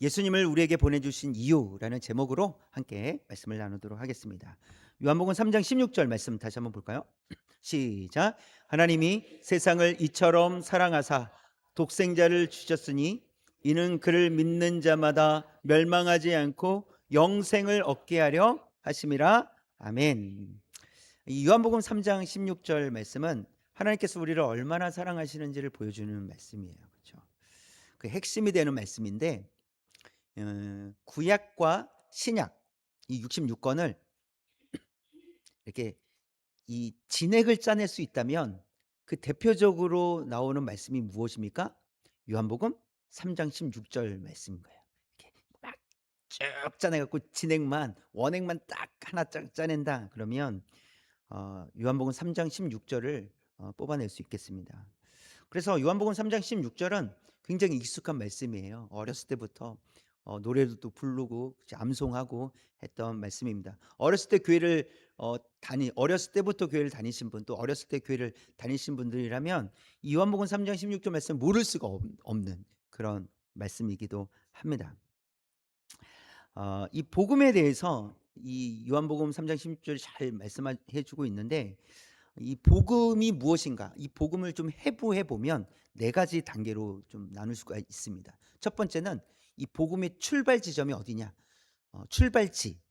예수님을 우리에게 보내주신 이유라는 제목으로 함께 말씀을 나누도록 하겠습니다. 요한복음 3장 16절 말씀 다시 한번 볼까요? 시작. 하나님이 세상을 이처럼 사랑하사 독생자를 주셨으니 이는 그를 믿는 자마다 멸망하지 않고 영생을 얻게 하려 하심이라. 아멘. 이 요한복음 3장 16절 말씀은 하나님께서 우리를 얼마나 사랑하시는지를 보여주는 말씀이에요. 그렇죠? 그 핵심이 되는 말씀인데, 구약과 신약 이 66권을 이렇게 이 진액을 짜낼 수 있다면 그 대표적으로 나오는 말씀이 무엇입니까? 요한복음 3장 16절 말씀인 거예요. 이렇게 막 쭉 짜내 갖고 진액만 원액만 딱 하나 쫙 짜낸다 그러면 요한복음 3장 16절을 뽑아낼 수 있겠습니다. 그래서 요한복음 3장 16절은 굉장히 익숙한 말씀이에요. 어렸을 때부터 노래도 부르고 암송하고 했던 말씀입니다. 어렸을 때부터 교회를 다니신 분, 또 어렸을 때 교회를 다니신 분들이라면 이 요한복음 3장 16절 말씀 모를 수가 없는 그런 말씀이기도 합니다. 이 복음에 대해서 이 요한복음 3장 16절 잘 말씀해 주고 있는데, 이 복음이 무엇인가? 이 복음을 좀 해부해 보면 네 가지 단계로 좀 나눌 수가 있습니다. 첫 번째는 이 복음의 출발 지점이 어디냐?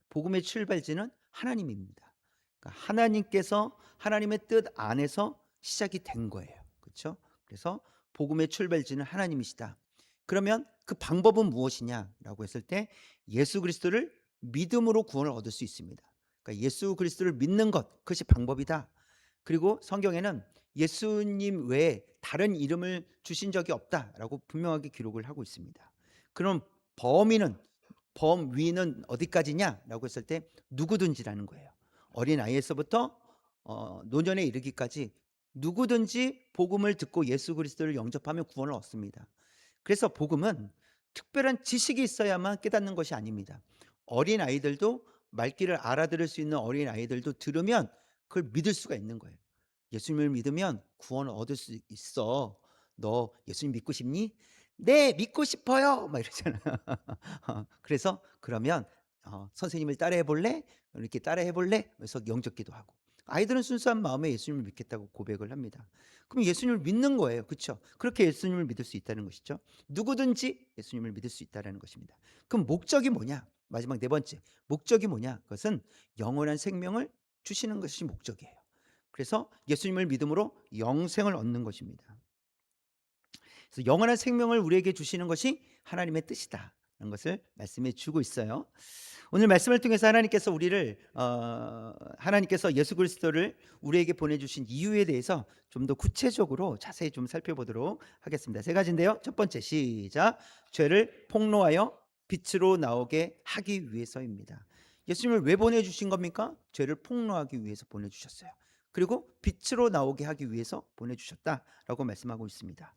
복음의 출발지는 하나님입니다. 그러니까 하나님께서 하나님의 뜻 안에서 시작이 된 거예요. 그렇죠? 그래서 복음의 출발지는 하나님이시다. 그러면 그 방법은 무엇이냐라고 했을 때 예수 그리스도를 믿음으로 구원을 얻을 수 있습니다. 그러니까 예수 그리스도를 믿는 것, 그것이 방법이다. 그리고 성경에는 예수님 외에 다른 이름을 주신 적이 없다라고 분명하게 기록을 하고 있습니다. 그럼 범위는 어디까지냐라고 했을 때 누구든지라는 거예요. 어린아이에서부터 노년에 이르기까지 누구든지 복음을 듣고 예수 그리스도를 영접하면 구원을 얻습니다. 그래서 복음은 특별한 지식이 있어야만 깨닫는 것이 아닙니다. 어린아이들도, 말귀를 알아들을 수 있는 어린아이들도 들으면 그걸 믿을 수가 있는 거예요. 예수님을 믿으면 구원을 얻을 수 있어. 너 예수님 믿고 싶니? 네, 믿고 싶어요. 막 이러잖아요. 그래서 그러면 선생님을 따라해 볼래? 이렇게 따라해 볼래? 그래서 영접기도 하고. 아이들은 순수한 마음에 예수님을 믿겠다고 고백을 합니다. 그럼 예수님을 믿는 거예요. 그렇죠? 그렇게 예수님을 믿을 수 있다는 것이죠. 누구든지 예수님을 믿을 수 있다는 것입니다. 그럼 목적이 뭐냐? 마지막 네 번째. 목적이 뭐냐? 그것은 영원한 생명을 주시는 것이 목적이에요. 그래서 예수님을 믿음으로 영생을 얻는 것입니다. 그래서 영원한 생명을 우리에게 주시는 것이 하나님의 뜻이다라는 것을 말씀해 주고 있어요. 오늘 말씀을 통해서 하나님께서 예수 그리스도를 우리에게 보내주신 이유에 대해서 좀 더 구체적으로 자세히 좀 살펴보도록 하겠습니다. 세 가지인데요. 첫 번째, 시작. 죄를 폭로하여 빛으로 나오게 하기 위해서입니다. 예수님을 왜 보내주신 겁니까? 죄를 폭로하기 위해서 보내주셨어요. 그리고 빛으로 나오게 하기 위해서 보내주셨다라고 말씀하고 있습니다.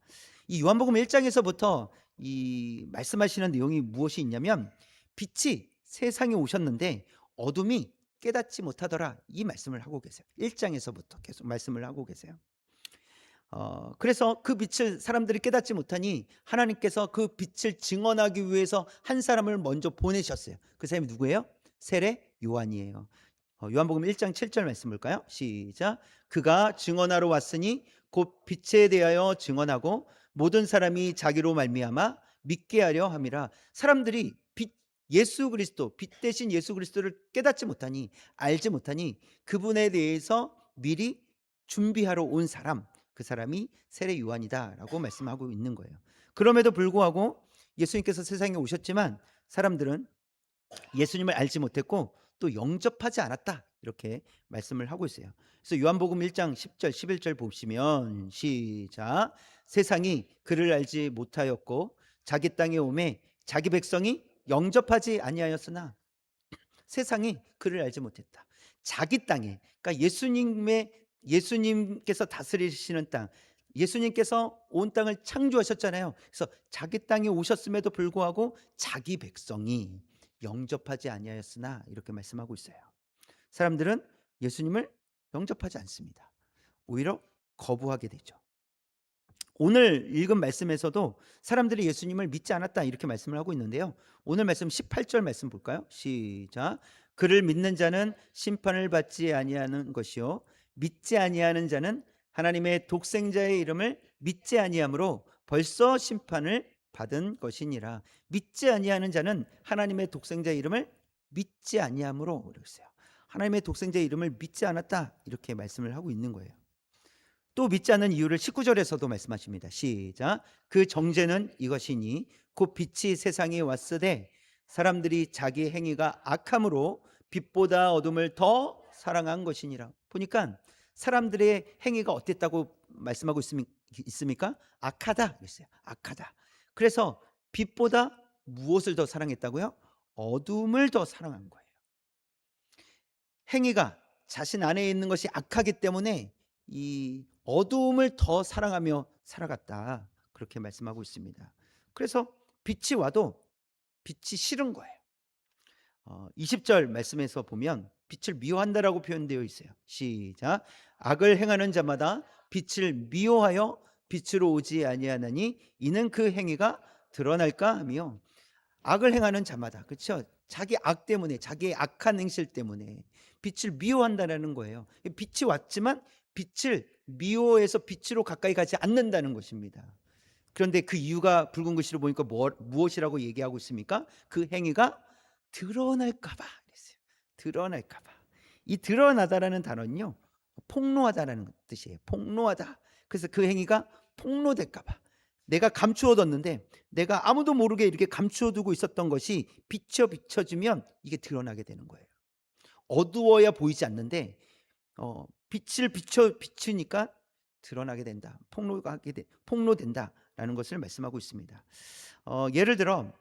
이 요한복음 1장에서부터 이 말씀하시는 내용이 무엇이 있냐면, 빛이 세상에 오셨는데 어둠이 깨닫지 못하더라, 이 말씀을 하고 계세요. 1장에서부터 계속 말씀을 하고 계세요. 그래서 그 빛을 사람들이 깨닫지 못하니 하나님께서 그 빛을 증언하기 위해서 한 사람을 먼저 보내셨어요. 그 사람이 누구예요? 세례 요한이에요. 요한복음 1장 7절 말씀 볼까요? 시작. 그가 증언하러 왔으니 곧 빛에 대하여 증언하고 모든 사람이 자기로 말미암아 믿게 하려 함이라. 사람들이 예수 그리스도, 빛 대신 예수 그리스도를 깨닫지 못하니, 알지 못하니 그분에 대해서 미리 준비하러 온 사람, 그 사람이 세례 요한이다라고 말씀하고 있는 거예요. 그럼에도 불구하고 예수님께서 세상에 오셨지만 사람들은 예수님을 알지 못했고 또 영접하지 않았다, 이렇게 말씀을 하고 있어요. 그래서 요한복음 1장 10절 11절 보시면 시작. 세상이 그를 알지 못하였고 자기 땅에 오매 자기 백성이 영접하지 아니하였으나, 세상이 그를 알지 못했다. 자기 땅에, 그러니까 예수님께서 다스리시는 땅, 예수님께서 온 땅을 창조하셨잖아요. 그래서 자기 땅에 오셨음에도 불구하고 자기 백성이 영접하지 아니하였으나, 이렇게 말씀하고 있어요. 사람들은 예수님을 영접하지 않습니다. 오히려 거부하게 되죠. 오늘 읽은 말씀에서도 사람들이 예수님을 믿지 않았다 이렇게 말씀을 하고 있는데요. 오늘 말씀 18절 말씀 볼까요? 시작. 그를 믿는 자는 심판을 받지 아니하는 것이요 믿지 아니하는 자는 하나님의 독생자의 이름을 믿지 아니하므로 벌써 심판을 받은 것이니라. 믿지 아니하는 자는 하나님의 독생자의 이름을 믿지 아니하므로 그랬어요. 하나님의 독생자의 이름을 믿지 않았다 이렇게 말씀을 하고 있는 거예요. 또 믿지 않는 이유를 19절에서도 말씀하십니다. 시작. 그 정죄는 이것이니 곧 빛이 세상에 왔으되 사람들이 자기 행위가 악함으로 빛보다 어둠을 더 사랑한 것이니라. 보니까 사람들의 행위가 어땠다고 말씀하고 있습니까? 악하다 그랬어요. 악하다. 그래서 빛보다 무엇을 더 사랑했다고요? 어둠을 더 사랑한 거예요. 행위가 자신 안에 있는 것이 악하기 때문에 이 어두움을 더 사랑하며 살아갔다. 그렇게 말씀하고 있습니다. 그래서 빛이 와도 빛이 싫은 거예요. 20절 말씀에서 보면 빛을 미워한다라고 표현되어 있어요. 시작. 악을 행하는 자마다 빛을 미워하여 빛으로 오지 아니하나니 이는 그 행위가 드러날까 하며, 악을 행하는 자마다, 그렇죠? 자기 악 때문에, 자기의 악한 행실 때문에 빛을 미워한다는 거예요. 빛이 왔지만 빛을 미워해서 빛으로 가까이 가지 않는다는 것입니다. 그런데 그 이유가 붉은 글씨로 보니까 무엇이라고 얘기하고 있습니까? 그 행위가 드러날까 봐 그랬어요. 드러날까 봐. 이 드러나다라는 단어는요, 폭로하다라는 뜻이에요. 폭로하다. 그래서 그 행위가 폭로될까 봐. 내가 감추어뒀는데, 내가 아무도 모르게 이렇게 감추어두고 있었던 것이 비춰지면 이게 드러나게 되는 거예요. 어두워야 보이지 않는데 빛을 비추니까 드러나게 된다. 폭로된다라는 것을 말씀하고 있습니다. 예를 들어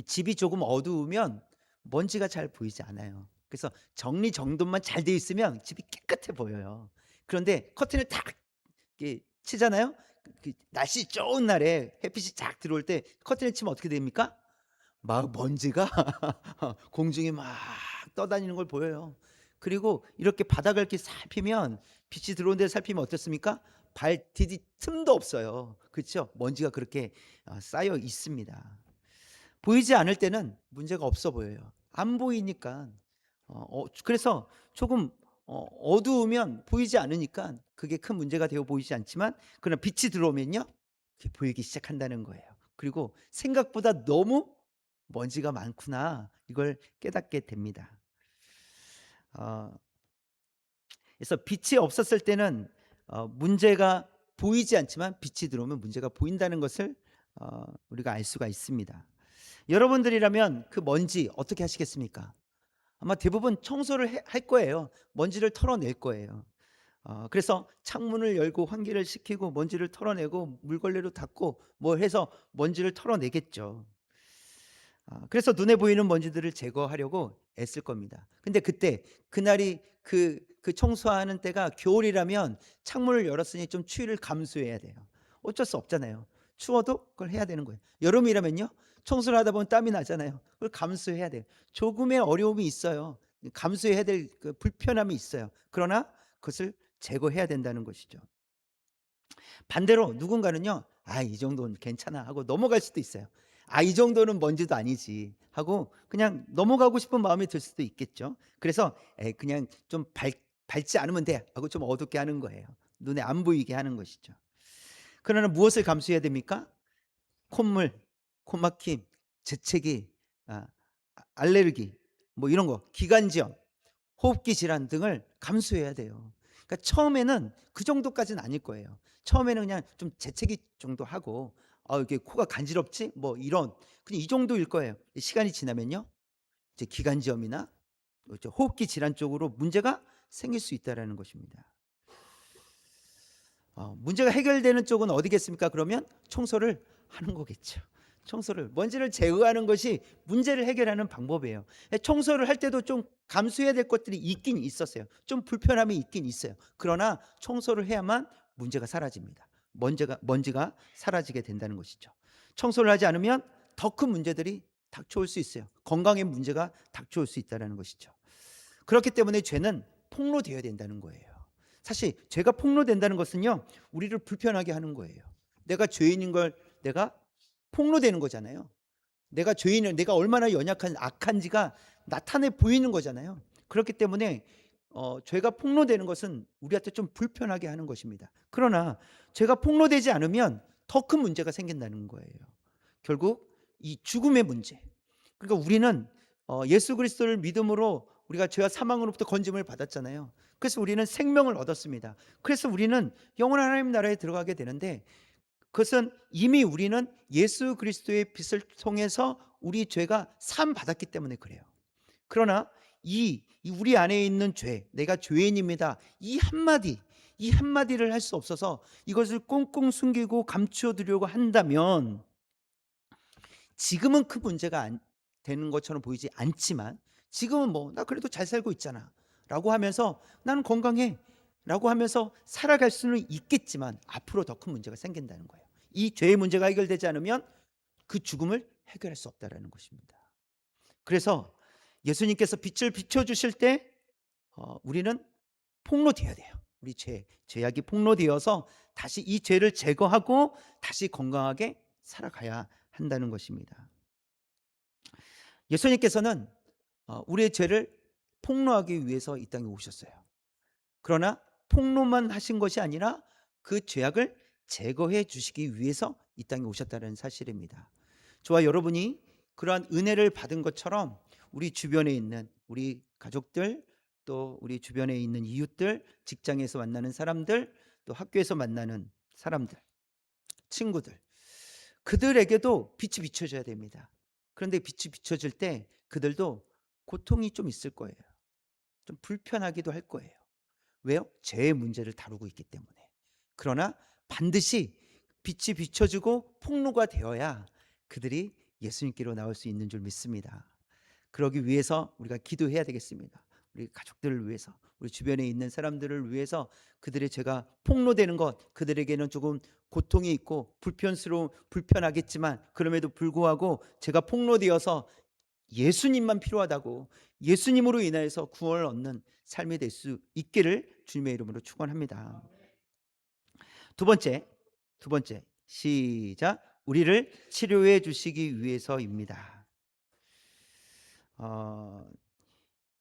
집이 조금 어두우면 먼지가 잘 보이지 않아요. 그래서 정리정돈만 잘 돼 있으면 집이 깨끗해 보여요. 그런데 커튼을 탁 이렇게 치잖아요. 그 날씨 좋은 날에 햇빛이 쫙 들어올 때 커튼을 치면 어떻게 됩니까? 막 먼지가 공중에 막 떠다니는 걸 보여요. 그리고 이렇게 바닥을 이렇게 살피면, 빛이 들어온 데를 살피면 어떻습니까? 발 디딜 틈도 없어요. 그렇죠? 먼지가 그렇게 쌓여 있습니다. 보이지 않을 때는 문제가 없어 보여요. 안 보이니까. 그래서 조금 어두우면 보이지 않으니까 그게 큰 문제가 되어 보이지 않지만, 그러나 빛이 들어오면요, 그게 보이기 시작한다는 거예요. 그리고 생각보다 너무 먼지가 많구나, 이걸 깨닫게 됩니다. 그래서 빛이 없었을 때는 문제가 보이지 않지만 빛이 들어오면 문제가 보인다는 것을 우리가 알 수가 있습니다. 여러분들이라면 그 먼지 어떻게 하시겠습니까? 아마 대부분 청소를 할 거예요. 먼지를 털어낼 거예요. 그래서 창문을 열고 환기를 시키고 먼지를 털어내고 물걸레로 닦고 뭐 해서 먼지를 털어내겠죠. 그래서 눈에 보이는 먼지들을 제거하려고 애쓸 겁니다. 근데 그때 그날이 그 청소하는 때가 겨울이라면 창문을 열었으니 좀 추위를 감수해야 돼요. 어쩔 수 없잖아요. 추워도 그걸 해야 되는 거예요. 여름이라면요, 청소를 하다 보면 땀이 나잖아요. 그걸 감수해야 돼요. 조금의 어려움이 있어요. 감수해야 될 그 불편함이 있어요. 그러나 그것을 제거해야 된다는 것이죠. 반대로 누군가는요, 이 정도는 괜찮아 하고 넘어갈 수도 있어요. 이 정도는 먼지도 아니지 하고 그냥 넘어가고 싶은 마음이 들 수도 있겠죠. 그래서 그냥 좀 밝지 않으면 돼 하고 좀 어둡게 하는 거예요. 눈에 안 보이게 하는 것이죠. 그러나 무엇을 감수해야 됩니까? 콧물, 코막힘, 재채기, 알레르기, 뭐 이런 거, 기관지염, 호흡기 질환 등을 감수해야 돼요. 그러니까 처음에는 그 정도까지는 아닐 거예요. 처음에는 그냥 좀 재채기 정도 하고 이게 코가 간지럽지? 뭐 이런, 그냥 이 정도일 거예요. 시간이 지나면요, 이제 기관지염이나 이제 호흡기 질환 쪽으로 문제가 생길 수 있다라는 것입니다. 문제가 해결되는 쪽은 어디겠습니까? 그러면 청소를 하는 거겠죠. 청소를, 먼지를 제거하는 것이 문제를 해결하는 방법이에요. 청소를 할 때도 좀 감수해야 될 것들이 있긴 있었어요. 좀 불편함이 있긴 있어요. 그러나 청소를 해야만 문제가 사라집니다. 먼지가 사라지게 된다는 것이죠. 청소를 하지 않으면 더 큰 문제들이 닥쳐올 수 있어요. 건강에 문제가 닥쳐올 수 있다는 것이죠. 그렇기 때문에 죄는 폭로되어야 된다는 거예요. 사실 죄가 폭로된다는 것은요, 우리를 불편하게 하는 거예요. 내가 죄인인 걸 내가 폭로되는 거잖아요. 내가 죄인을 내가 얼마나 연약한 악한지가 나타내 보이는 거잖아요. 그렇기 때문에 죄가 폭로되는 것은 우리한테 좀 불편하게 하는 것입니다. 그러나 죄가 폭로되지 않으면 더 큰 문제가 생긴다는 거예요. 결국 이 죽음의 문제. 그러니까 우리는 예수 그리스도를 믿음으로 우리가 죄와 사망으로부터 건짐을 받았잖아요. 그래서 우리는 생명을 얻었습니다. 그래서 우리는 영원한 하나님 나라에 들어가게 되는데, 그것은 이미 우리는 예수 그리스도의 빛을 통해서 우리 죄가 사함 받았기 때문에 그래요. 그러나 이 우리 안에 있는 죄, 내가 죄인입니다, 이 한마디를 할 수 없어서 이것을 꽁꽁 숨기고 감추어두려고 한다면, 지금은 큰 문제가 되는 것처럼 보이지 않지만, 지금은 뭐 나 그래도 잘 살고 있잖아 라고 하면서, 나는 건강해 라고 하면서 살아갈 수는 있겠지만, 앞으로 더 큰 문제가 생긴다는 거예요. 이 죄의 문제가 해결되지 않으면 그 죽음을 해결할 수 없다는 것입니다. 그래서 예수님께서 빛을 비춰주실 때 우리는 폭로되어야 돼요. 우리 죄악이 폭로되어서 다시 이 죄를 제거하고 다시 건강하게 살아가야 한다는 것입니다. 예수님께서는 우리의 죄를 폭로하기 위해서 이 땅에 오셨어요. 그러나 폭로만 하신 것이 아니라 그 죄악을 제거해 주시기 위해서 이 땅에 오셨다는 사실입니다. 저와 여러분이 그러한 은혜를 받은 것처럼 우리 주변에 있는 우리 가족들, 또 우리 주변에 있는 이웃들, 직장에서 만나는 사람들, 또 학교에서 만나는 사람들, 친구들, 그들에게도 빛이 비춰져야 됩니다. 그런데 빛이 비춰질 때 그들도 고통이 좀 있을 거예요. 좀 불편하기도 할 거예요. 왜요? 죄의 문제를 다루고 있기 때문에. 그러나 반드시 빛이 비춰지고 폭로가 되어야 그들이 예수님께로 나올 수 있는 줄 믿습니다. 그러기 위해서 우리가 기도해야 되겠습니다. 우리 가족들을 위해서, 우리 주변에 있는 사람들을 위해서, 그들의 죄가 폭로되는 것, 그들에게는 조금 고통이 있고 불편하겠지만, 그럼에도 불구하고 죄가 폭로되어서 예수님만 필요하다고, 예수님으로 인하여서 구원을 얻는 삶이 될 수 있기를 주님의 이름으로 축원합니다. 두 번째 시작. 우리를 치료해 주시기 위해서입니다.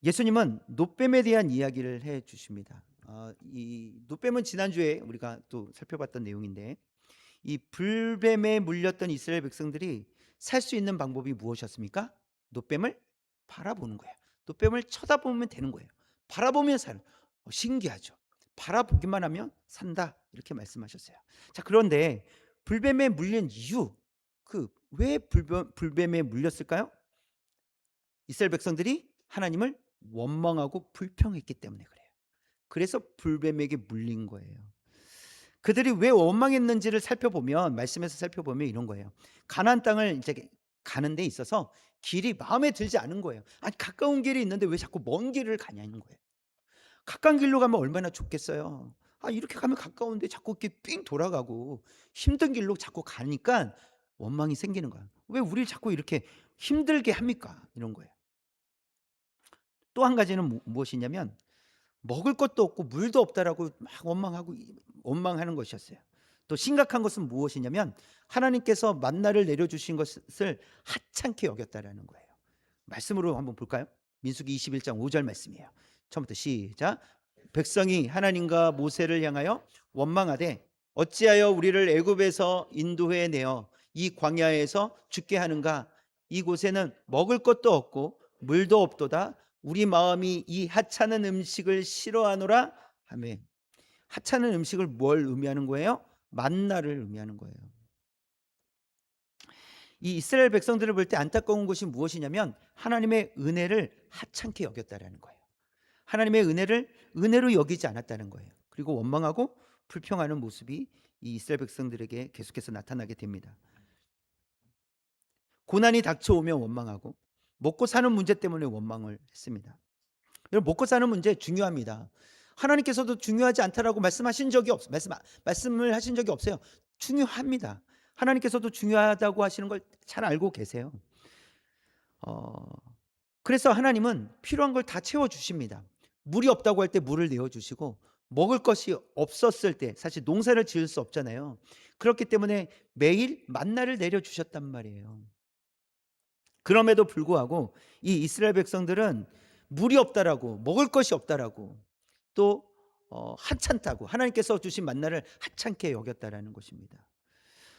예수님은 노뱀에 대한 이야기를 해 주십니다. 이 노뱀은 지난주에 우리가 또 살펴봤던 내용인데, 이 불뱀에 물렸던 이스라엘 백성들이 살 수 있는 방법이 무엇이었습니까? 노뱀을 바라보는 거예요. 노뱀을 쳐다보면 되는 거예요. 바라보면 사는. 신기하죠. 바라보기만 하면 산다, 이렇게 말씀하셨어요. 자, 그런데 불뱀에 물린 이유, 왜 불뱀에 물렸을까요? 이스라엘 백성들이 하나님을 원망하고 불평했기 때문에 그래요. 그래서 불뱀에게 물린 거예요. 그들이 왜 원망했는지를 살펴보면, 말씀에서 살펴보면 이런 거예요. 가나안 땅을 이제 가는 데 있어서 길이 마음에 들지 않은 거예요. 아니, 가까운 길이 있는데 왜 자꾸 먼 길을 가냐는 거예요. 가까운 길로 가면 얼마나 좋겠어요. 이렇게 가면 가까운데 자꾸 이렇게 삥 돌아가고 힘든 길로 자꾸 가니까 원망이 생기는 거예요. 왜 우리를 자꾸 이렇게 힘들게 합니까? 이런 거예요. 또 한 가지는 무엇이냐면, 먹을 것도 없고 물도 없다라고 막 원망하는 것이었어요. 또 심각한 것은 무엇이냐면, 하나님께서 만나를 내려주신 것을 하찮게 여겼다라는 거예요. 말씀으로 한번 볼까요? 민수기 21장 5절 말씀이에요. 처음부터 시작. 백성이 하나님과 모세를 향하여 원망하되, 어찌하여 우리를 애굽에서 인도해 내어 이 광야에서 죽게 하는가? 이곳에는 먹을 것도 없고 물도 없도다. 우리 마음이 이 하찮은 음식을 싫어하노라 하며. 하찮은 음식을 뭘 의미하는 거예요? 만나를 의미하는 거예요. 이 이스라엘 백성들을 볼 때 안타까운 것이 무엇이냐면, 하나님의 은혜를 하찮게 여겼다라는 거예요. 하나님의 은혜를 은혜로 여기지 않았다는 거예요. 그리고 원망하고 불평하는 모습이 이 이스라엘 백성들에게 계속해서 나타나게 됩니다. 고난이 닥쳐오면 원망하고, 먹고 사는 문제 때문에 원망을 했습니다. 여러분, 먹고 사는 문제 중요합니다. 하나님께서도 중요하지 않다라고 말씀을 하신 적이 없어요. 중요합니다. 하나님께서도 중요하다고 하시는 걸 잘 알고 계세요. 그래서 하나님은 필요한 걸 다 채워 주십니다. 물이 없다고 할 때 물을 내어 주시고, 먹을 것이 없었을 때 사실 농사를 지을 수 없잖아요. 그렇기 때문에 매일 만나를 내려 주셨단 말이에요. 그럼에도 불구하고 이 이스라엘 백성들은 물이 없다라고, 먹을 것이 없다라고, 또 하찮다고, 하나님께서 주신 만나를 하찮게 여겼다라는 것입니다.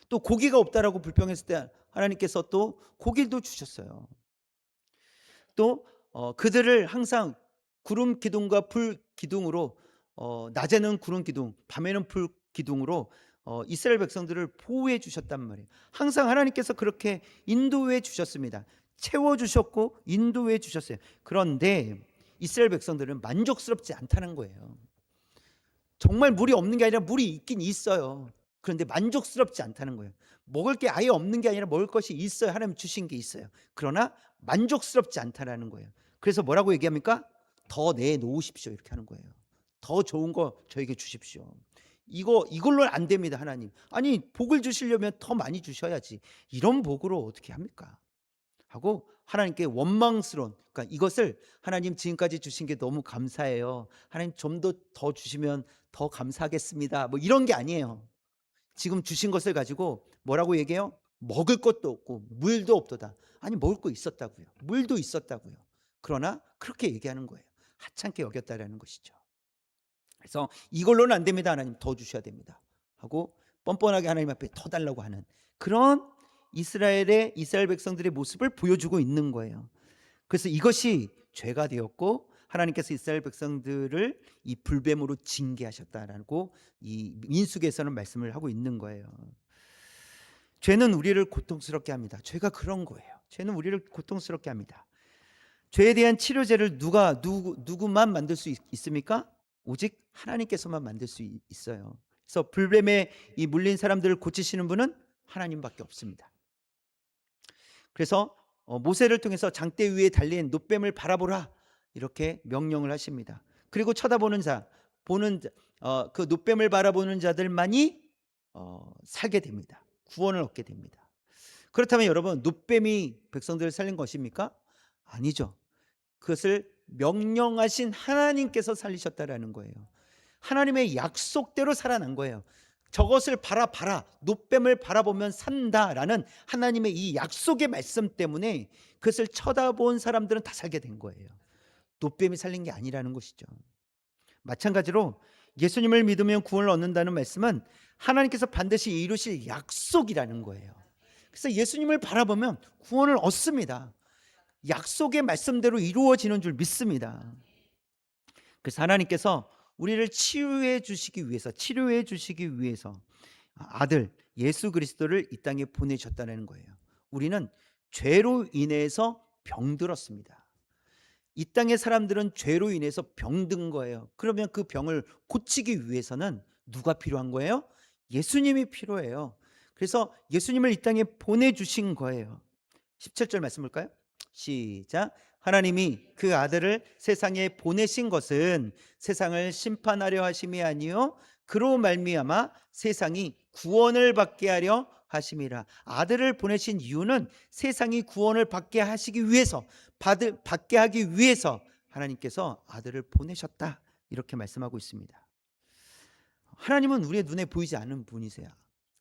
또 고기가 없다라고 불평했을 때 하나님께서 또 고기도 주셨어요. 또 그들을 항상 구름 기둥과 불 기둥으로, 낮에는 구름 기둥, 밤에는 불 기둥으로 이스라엘 백성들을 보호해 주셨단 말이에요. 항상 하나님께서 그렇게 인도해 주셨습니다. 채워 주셨고 인도해 주셨어요. 그런데 이스라엘 백성들은 만족스럽지 않다는 거예요. 정말 물이 없는 게 아니라 물이 있긴 있어요. 그런데 만족스럽지 않다는 거예요. 먹을 게 아예 없는 게 아니라 먹을 것이 있어요. 하나님 주신 게 있어요. 그러나 만족스럽지 않다라는 거예요. 그래서 뭐라고 얘기합니까? 더 내놓으십시오. 이렇게 하는 거예요. 더 좋은 거 저에게 주십시오. 이걸로는 안 됩니다, 하나님. 아니, 복을 주시려면 더 많이 주셔야지. 이런 복으로 어떻게 합니까? 하고 하나님께 원망스러운, 그러니까 이것을 하나님 지금까지 주신 게 너무 감사해요. 하나님 좀 더 주시면 더 감사하겠습니다. 뭐 이런 게 아니에요. 지금 주신 것을 가지고 뭐라고 얘기해요? 먹을 것도 없고 물도 없도다. 아니, 먹을 거 있었다고요. 물도 있었다고요. 그러나 그렇게 얘기하는 거예요. 하찮게 여겼다라는 것이죠. 그래서 이걸로는 안 됩니다. 하나님 더 주셔야 됩니다. 하고 뻔뻔하게 하나님 앞에 더 달라고 하는 그런 이스라엘 백성들의 모습을 보여주고 있는 거예요. 그래서 이것이 죄가 되었고 하나님께서 이스라엘 백성들을 이 불뱀으로 징계하셨다라고 이 민수기에서는 말씀을 하고 있는 거예요. 죄는 우리를 고통스럽게 합니다. 죄가 그런 거예요. 죄는 우리를 고통스럽게 합니다. 죄에 대한 치료제를 누구만 만들 수 있습니까? 오직 하나님께서만 만들 수 있어요. 그래서 불뱀에 이 물린 사람들을 고치시는 분은 하나님밖에 없습니다. 그래서 모세를 통해서 장대 위에 달린 놋뱀을 바라보라 이렇게 명령을 하십니다. 그리고 쳐다보는 자, 그 놋뱀을 바라보는 자들만이 살게 됩니다. 구원을 얻게 됩니다. 그렇다면 여러분, 놋뱀이 백성들을 살린 것입니까? 아니죠. 그것을 명령하신 하나님께서 살리셨다라는 거예요. 하나님의 약속대로 살아난 거예요. 저것을 바라봐라, 놋뱀을 바라보면 산다라는 하나님의 이 약속의 말씀 때문에 그것을 쳐다본 사람들은 다 살게 된 거예요. 놋뱀이 살린 게 아니라는 것이죠. 마찬가지로 예수님을 믿으면 구원을 얻는다는 말씀은 하나님께서 반드시 이루실 약속이라는 거예요. 그래서 예수님을 바라보면 구원을 얻습니다. 약속의 말씀대로 이루어지는 줄 믿습니다. 그래서 하나님께서 우리를 치료해 주시기 위해서 아들 예수 그리스도를 이 땅에 보내셨다는 거예요. 우리는 죄로 인해서 병들었습니다. 이 땅의 사람들은 죄로 인해서 병든 거예요. 그러면 그 병을 고치기 위해서는 누가 필요한 거예요? 예수님이 필요해요. 그래서 예수님을 이 땅에 보내주신 거예요. 17절 말씀 볼까요? 시작. 하나님이 그 아들을 세상에 보내신 것은 세상을 심판하려 하심이 아니요 그로 말미암아 세상이 구원을 받게 하려 하심이라. 아들을 보내신 이유는 세상이 구원을 받게 하시기 위해서, 받게 하기 위해서 하나님께서 아들을 보내셨다 이렇게 말씀하고 있습니다. 하나님은 우리의 눈에 보이지 않는 분이세요.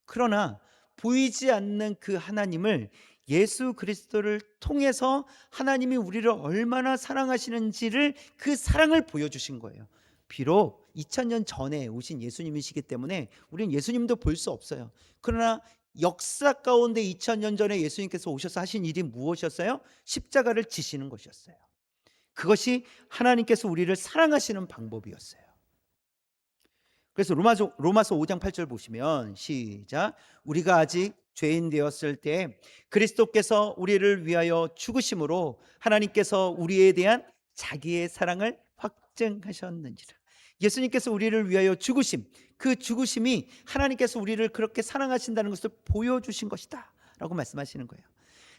그러나 보이지 않는 그 하나님을 예수 그리스도를 통해서 하나님이 우리를 얼마나 사랑하시는지를, 그 사랑을 보여주신 거예요. 비록 2000년 전에 오신 예수님이시기 때문에 우리는 예수님도 볼 수 없어요. 그러나 역사 가운데 2000년 전에 예수님께서 오셔서 하신 일이 무엇이었어요? 십자가를 지시는 것이었어요. 그것이 하나님께서 우리를 사랑하시는 방법이었어요. 그래서 로마서 5장 8절 보시면 시작. 우리가 아직 죄인 되었을 때 그리스도께서 우리를 위하여 죽으심으로 하나님께서 우리에 대한 자기의 사랑을 확증하셨는지라. 예수님께서 우리를 위하여 죽으심, 그 죽으심이 하나님께서 우리를 그렇게 사랑하신다는 것을 보여주신 것이다 라고 말씀하시는 거예요.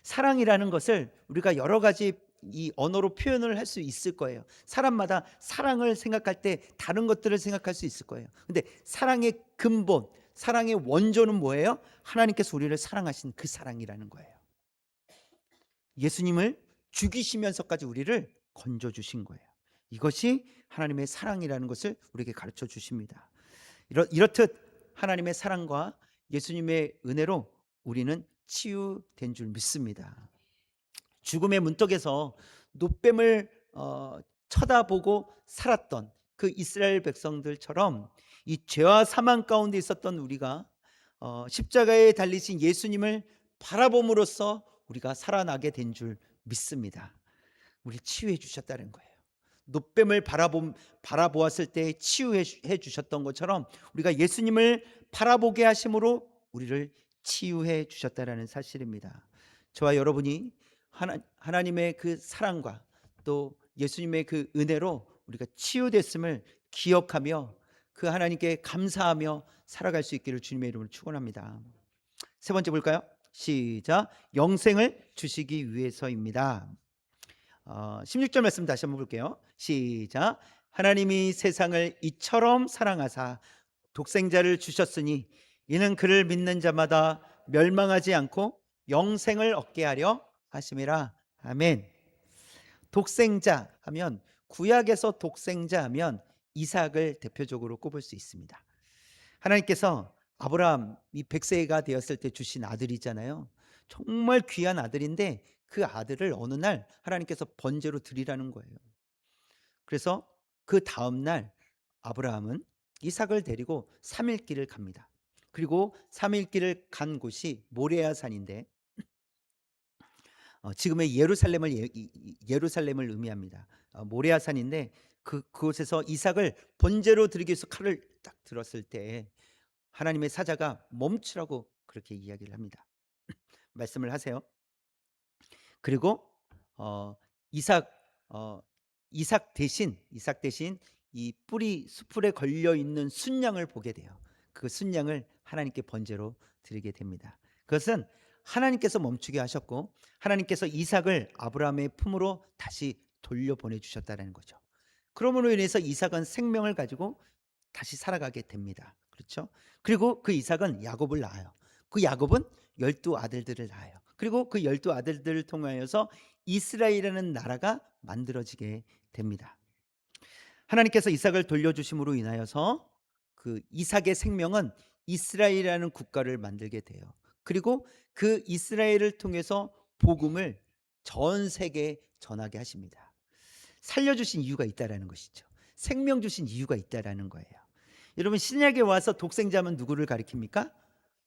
사랑이라는 것을 우리가 여러 가지 이 언어로 표현을 할 수 있을 거예요. 사람마다 사랑을 생각할 때 다른 것들을 생각할 수 있을 거예요. 근데 사랑의 근본, 사랑의 원조는 뭐예요? 하나님께서 우리를 사랑하신 그 사랑이라는 거예요. 예수님을 죽이시면서까지 우리를 건져 주신 거예요. 이것이 하나님의 사랑이라는 것을 우리에게 가르쳐 주십니다. 이렇듯 하나님의 사랑과 예수님의 은혜로 우리는 치유된 줄 믿습니다. 죽음의 문턱에서 노뱀을 쳐다보고 살았던 그 이스라엘 백성들처럼 이 죄와 사망 가운데 있었던 우리가 십자가에 달리신 예수님을 바라봄으로써 우리가 살아나게 된 줄 믿습니다. 우리 치유해 주셨다는 거예요. 노뱀을 바라보았을 때 치유해 주셨던 것처럼 우리가 예수님을 바라보게 하심으로 우리를 치유해 주셨다라는 사실입니다. 저와 여러분이 하나님의 그 사랑과 또 예수님의 그 은혜로 우리가 치유됐음을 기억하며 그 하나님께 감사하며 살아갈 수 있기를 주님의 이름으로 축원합니다. 세 번째 볼까요? 시작. 영생을 주시기 위해서입니다. 16절 말씀 다시 한번 볼게요. 시작. 하나님이 세상을 이처럼 사랑하사 독생자를 주셨으니 이는 그를 믿는 자마다 멸망하지 않고 영생을 얻게 하려 하심이라. 아멘. 독생자 하면, 구약에서 독생자 하면 이삭을 대표적으로 꼽을 수 있습니다. 하나님께서 아브라함이 100세가 되었을 때 주신 아들이잖아요. 정말 귀한 아들인데 그 아들을 어느 날 하나님께서 번제로 드리라는 거예요. 그래서 그 다음 날 아브라함은 이삭을 데리고 3일 길을 갑니다. 그리고 3일 길을 간 곳이 모레아 산인데 지금의 예루살렘을 의미합니다. 모레아 산인데 그곳에서 이삭을 번제로 드리기 위해서 칼을 딱 들었을 때 하나님의 사자가 멈추라고 그렇게 이야기를 합니다. 말씀을 하세요. 그리고 어, 이삭 어, 이삭 대신 이 뿌리 수풀에 걸려 있는 순양을 보게 돼요. 그 순양을 하나님께 번제로 드리게 됩니다. 그것은 하나님께서 멈추게 하셨고 하나님께서 이삭을 아브라함의 품으로 다시 돌려보내 주셨다는 거죠. 그러므로 인해서 이삭은 생명을 가지고 다시 살아가게 됩니다. 그렇죠? 그리고 그 이삭은 야곱을 낳아요. 그 야곱은 12아들들을 낳아요. 그리고 그 12아들들을 통하여서 이스라엘이라는 나라가 만들어지게 됩니다. 하나님께서 이삭을 돌려주심으로 인하여서 그 이삭의 생명은 이스라엘이라는 국가를 만들게 돼요. 그리고 그 이스라엘을 통해서 복음을 전 세계에 전하게 하십니다. 살려주신 이유가 있다라는 것이죠. 생명 주신 이유가 있다라는 거예요. 여러분, 신약에 와서 독생자면 누구를 가리킵니까?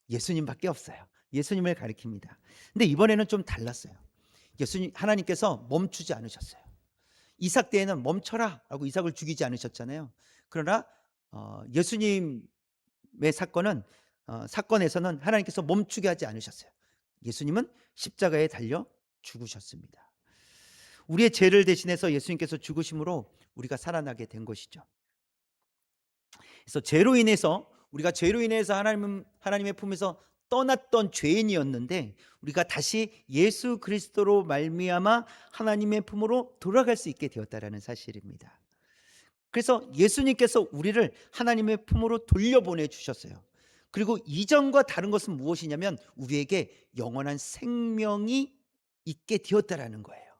예수님밖에 없어요. 예수님을 가리킵니다. 근데 이번에는 좀 달랐어요. 하나님께서 멈추지 않으셨어요. 이삭 때에는 멈춰라 라고 이삭을 죽이지 않으셨잖아요. 그러나 예수님의 사건에서는 하나님께서 멈추게 하지 않으셨어요. 예수님은 십자가에 달려 죽으셨습니다. 우리의 죄를 대신해서 예수님께서 죽으심으로 우리가 살아나게 된 것이죠. 그래서 죄로 인해서 하나님의 품에서 떠났던 죄인이었는데 우리가 다시 예수 그리스도로 말미암아 하나님의 품으로 돌아갈 수 있게 되었다라는 사실입니다. 그래서 예수님께서 우리를 하나님의 품으로 돌려보내 주셨어요. 그리고 이전과 다른 것은 무엇이냐면 우리에게 영원한 생명이 있게 되었다라는 거예요.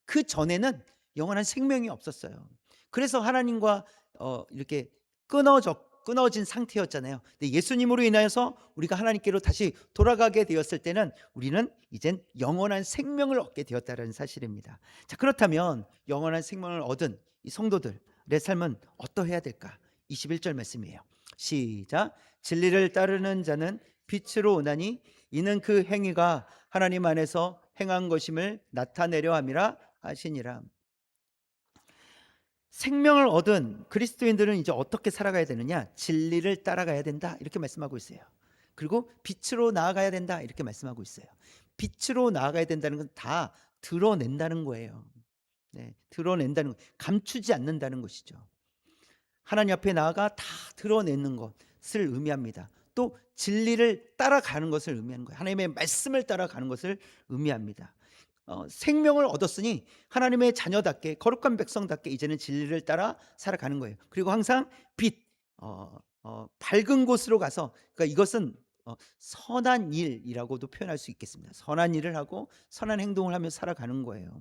그 전에는 영원한 생명이 없었어요. 그래서 하나님과 이렇게 끊어진 상태였잖아요. 근데 예수님으로 인하여서 우리가 하나님께로 다시 돌아가게 되었을 때는 우리는 이젠 영원한 생명을 얻게 되었다는 사실입니다. 자, 그렇다면 영원한 생명을 얻은 이 성도들의 삶은 어떠해야 될까? 21절 말씀이에요. 시작. 진리를 따르는 자는 빛으로 오나니 이는 그 행위가 하나님 안에서 행한 것임을 나타내려 함이라 하시니라. 생명을 얻은 그리스도인들은 이제 어떻게 살아가야 되느냐? 진리를 따라가야 된다 이렇게 말씀하고 있어요. 그리고 빛으로 나아가야 된다 이렇게 말씀하고 있어요. 빛으로 나아가야 된다는 건 다 드러낸다는 거예요. 네, 드러낸다는 거, 감추지 않는다는 것이죠. 하나님 앞에 나아가 다 드러내는 것을 의미합니다. 또 진리를 따라가는 것을 의미하는 거예요. 하나님의 말씀을 따라가는 것을 의미합니다. 생명을 얻었으니 하나님의 자녀답게 거룩한 백성답게 이제는 진리를 따라 살아가는 거예요. 그리고 항상 빛, 밝은 곳으로 가서, 그러니까 이것은 선한 일이라고도 표현할 수 있겠습니다. 선한 일을 하고 선한 행동을 하며 살아가는 거예요.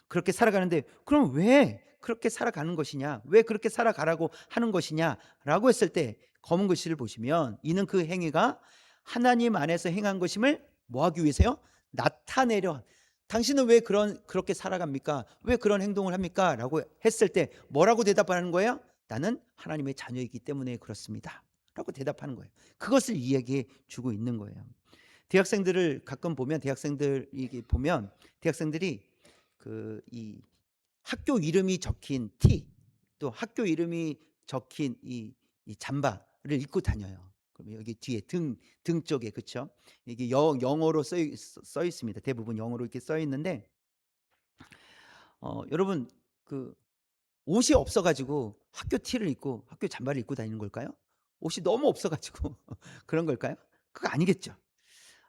그렇게 살아가는데 그럼 왜 그렇게 살아가는 것이냐? 왜 그렇게 살아가라고 하는 것이냐라고 했을 때 검은 글씨를 보시면 이는 그 행위가 하나님 안에서 행한 것임을 뭐 하기 위해서요? 나타내려. 당신은 왜 그렇게 살아갑니까? 왜 그런 행동을 합니까? 라고 했을 때 뭐라고 대답하는 거예요? 나는 하나님의 자녀이기 때문에 그렇습니다. 라고 대답하는 거예요. 그것을 이야기해 주고 있는 거예요. 대학생들을 가끔 보면 대학생들이 그 이 학교 이름이 적힌 티, 또 학교 이름이 적힌 이 잠바를 입고 다녀요. 그럼 여기 뒤에 등 쪽에, 그쵸? 이게 영어로 써 있습니다. 대부분 영어로 이렇게 써 있는데 여러분 그 옷이 없어 가지고 학교 티를 입고 학교 잠바를 입고 다니는 걸까요? 옷이 너무 없어 가지고 그런 걸까요? 그거 아니겠죠.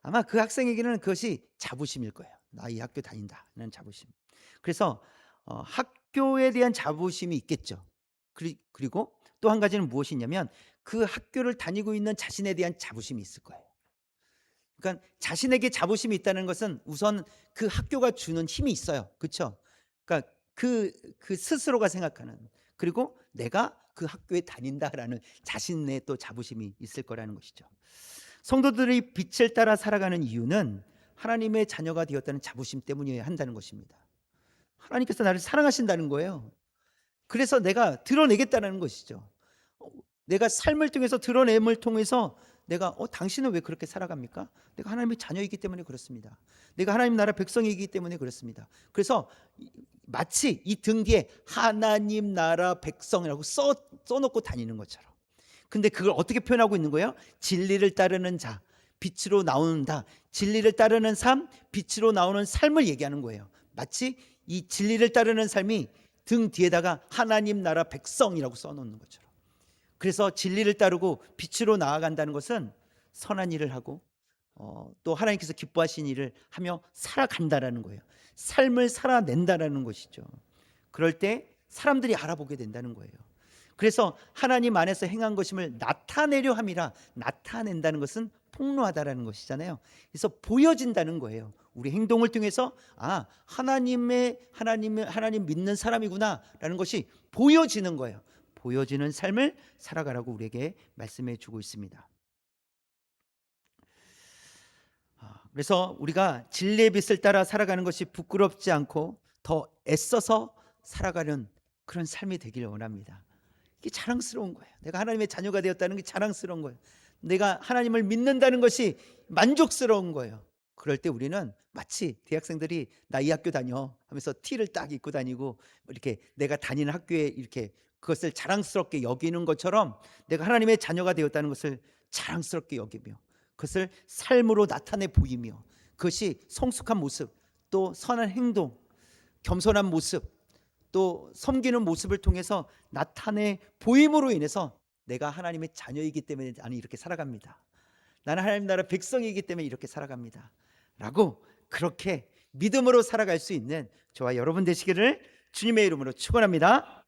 아마 그 학생에게는 그것이 자부심일 거예요. '나 이 학교 다닌다.'는 자부심. 그래서 학교에 대한 자부심이 있겠죠. 그리고 또 한 가지는 무엇이 있냐면 그 학교를 다니고 있는 자신에 대한 자부심이 있을 거예요. 그러니까 자신에게 자부심이 있다는 것은 우선 그 학교가 주는 힘이 있어요. 그렇죠? 그러니까 그 스스로가 생각하는, 그리고 '내가 그 학교에 다닌다.'라는 자신의 또 자부심이 있을 거라는 것이죠. 성도들이 빛을 따라 살아가는 이유는 하나님의 자녀가 되었다는 자부심 때문이어야 한다는 것입니다. 하나님께서 나를 사랑하신다는 거예요. 그래서 내가 드러내겠다는 것이죠. 어 내가 삶을 통해서 드러냄을 통해서 내가 당신은 왜 그렇게 살아갑니까? 내가 하나님의 자녀이기 때문에 그렇습니다. 내가 하나님 나라 백성이기 때문에 그렇습니다. 그래서 마치 이 등 뒤에 하나님 나라 백성이라고 써 놓고 다니는 것처럼. 근데 그걸 어떻게 표현하고 있는 거예요? 진리를 따르는 자, 빛으로 나온다. 진리를 따르는 삶, 빛으로 나오는 삶을 얘기하는 거예요. 마치 이 진리를 따르는 삶이 등 뒤에다가 하나님 나라 백성이라고 써놓는 것처럼. 그래서 진리를 따르고 빛으로 나아간다는 것은 선한 일을 하고 또 하나님께서 기뻐하신 일을 하며 살아간다라는 거예요. 삶을 살아낸다라는 것이죠. 그럴 때 사람들이 알아보게 된다는 거예요. 그래서 하나님 안에서 행한 것임을 나타내려 함이라. 나타낸다는 것은 폭로하다라는 것이잖아요. 그래서 보여진다는 거예요. 우리 행동을 통해서 하나님 믿는 사람이구나라는 것이 보여지는 거예요. 보여지는 삶을 살아가라고 우리에게 말씀해 주고 있습니다. 그래서 우리가 진리의 빛을 따라 살아가는 것이 부끄럽지 않고 더 애써서 살아가는 그런 삶이 되기를 원합니다. 이게 자랑스러운 거예요. 내가 하나님의 자녀가 되었다는 게 자랑스러운 거예요. 내가 하나님을 믿는다는 것이 만족스러운 거예요. 그럴 때 우리는 마치 대학생들이 나 이 학교 다녀 하면서 티를 딱 입고 다니고 이렇게 내가 다니는 학교에 이렇게 그것을 자랑스럽게 여기는 것처럼 내가 하나님의 자녀가 되었다는 것을 자랑스럽게 여기며 그것을 삶으로 나타내 보이며 그것이 성숙한 모습, 또 선한 행동, 겸손한 모습, 또 섬기는 모습을 통해서 나타내 보임으로 인해서 내가 하나님의 자녀이기 때문에 나는 이렇게 살아갑니다. 나는 하나님 나라 백성이기 때문에 이렇게 살아갑니다. 라고 그렇게 믿음으로 살아갈 수 있는 저와 여러분 되시기를 주님의 이름으로 축원합니다.